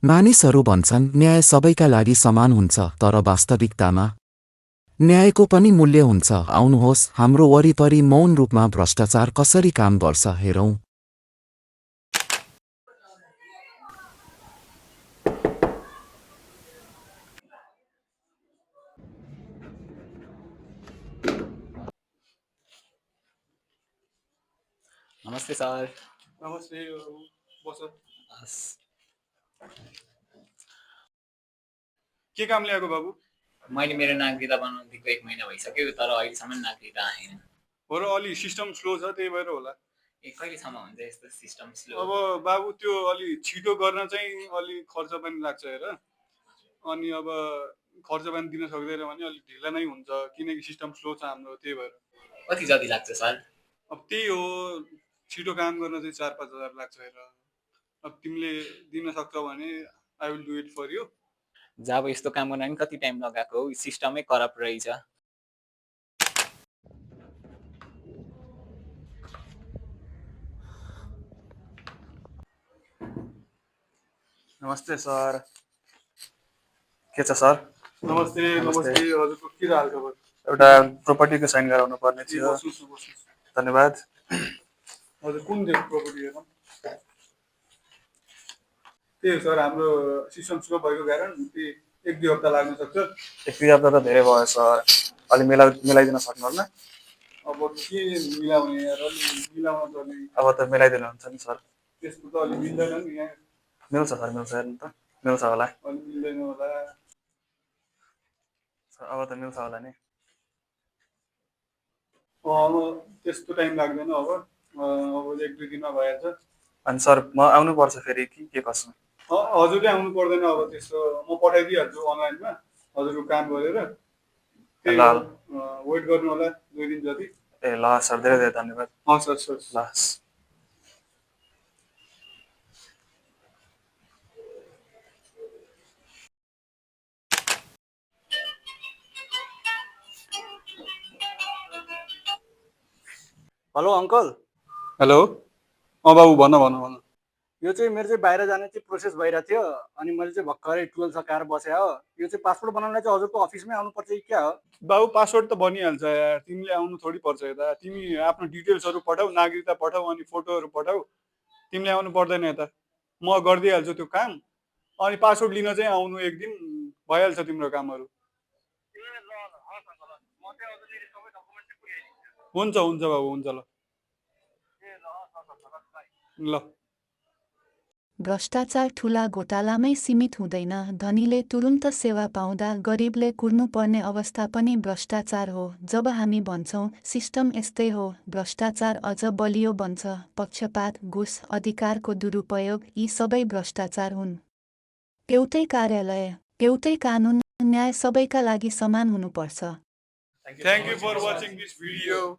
मानिसहरू भन्छन् न्याय सबैका लागि समान हुन्छ, तर वास्तविकतामा न्यायको पनि मूल्य हुन्छ। आउनुहोस् हाम्रो वरिपरि मौन रूपमा भ्रष्टाचार कसरी काम गर्छ हेरौँ। नमस्ते सर। नमस्ते बस। के काम ल्याएको बाबु? मैले मेरो नागरिकता बनाउन दिएको 1 महिना भइसक्यो, तर अहिलेसम्म नागरिकता आएन। हो र अलि सिस्टम स्लो छ, त्यही भएर होला। कहिलेसम्म हुन्छ यस्तो सिस्टम स्लो? अब बाबु त्यो अलि छिटो गर्न चाहिँ अलि खर्च पनि लाग्छ हेर। अनि अब खर्च पनि दिन सक्दैन भने अलि ढिला नै हुन्छ, किनकि सिस्टम स्लो छ हाम्रो, त्यही भएर। कति जति लाग्छ सर? अब त्यही हो, छिटो काम गर्न चाहिँ 4-5 हजार लाग्छ हेर। अब तिमीले दिन सक्छौ भने I will do it for you. जब यस्तो काम गर्न नि कति टाइम लगाएको हो, सिस्टमै करप्ट रहेछ। नमस्ते सर। के छ सर? नमस्ते। हजुरको के हाल खबर? एउटा प्रोपर्टीको साइन गराउनु पर्ने थियो। धन्यवाद। हजुर कुन देश प्रोपर्टी हेरौँ? त्यही हो सर, हाम्रो सिस्टम स्लो भएको कारण 1-2 हप्ता लाग्न सक्छ। 1-2 हप्ता त धेरै भयो सर, अलि मिलाइदिन सक्नुहुन्न? अब के मिलाउने यार, अलि मिलाउन पर्ने। अब त मिलाइदिनुहुन्छ नि सर? त्यस्तो त अलि मिल्दैन नि यहाँ। मिल्छ सर, मिल्छ हेर्नु त, मिल्छ होला। अलि मिल्दैन होला। अब त मिल्छ होला नि। अब त्यस्तो टाइम लाग्दैन, अब 1-2 दिनमा भइहाल्छ। अनि सर म आउनुपर्छ फेरि के कसो? हजुरले आउनु पर्दैन, अब त्यस्तो म पठाइदिइहाल्छु अनलाइनमा हजुरको काम गरेर। ल वेट गर्नु होला 2 दिन जति। ए ल सर, धेरै धेरै धन्यवाद। हस् हस् हस्। ल। Hello uncle. हेलो। बाबु भन भन भन। यो चाहिँ मेरो चाहिँ बाहिर जाने चाहिँ प्रोसेस भइरहेको थियो, अनि मैले चाहिँ भर्खरै 12 सकाएर बसेँ हो। यो चाहिँ पासपोर्ट बनाउनलाई चाहिँ हजुरको अफिसमै आउनुपर्छ कि क्या हो? बाबु पासपोर्ट त बनिहाल्छ यार, तिमीले आउनु थोडी पर्छ यता। तिमी आफ्नो डिटेल्सहरू पठाऊ, नागरिकता पठाऊ, अनि फोटोहरू पठाऊ। तिमीले आउनु पर्दैन यता, म गरिदिइहाल्छु त्यो काम। अनि पासपोर्ट लिन चाहिँ आउनु 1 दिन, भइहाल्छ तिम्रो कामहरू। हुन्छ हुन्छ बाबु, हुन्छ ल ल। भ्रष्टाचार ठूला घोटालामै सीमित हुँदैन। धनीले तुरुन्त सेवा पाउँदा गरिबले कुर्नुपर्ने अवस्था पनि भ्रष्टाचार हो। जब हामी भन्छौँ सिस्टम यस्तै हो, भ्रष्टाचार अझ बलियो बन्छ। पक्षपात, घुस, अधिकारको दुरुपयोग यी सबै भ्रष्टाचार हुन्। एउटै कार्यालय, एउटै कानुन, न्याय सबैका लागि समान हुनुपर्छ। Thank you for watching this video.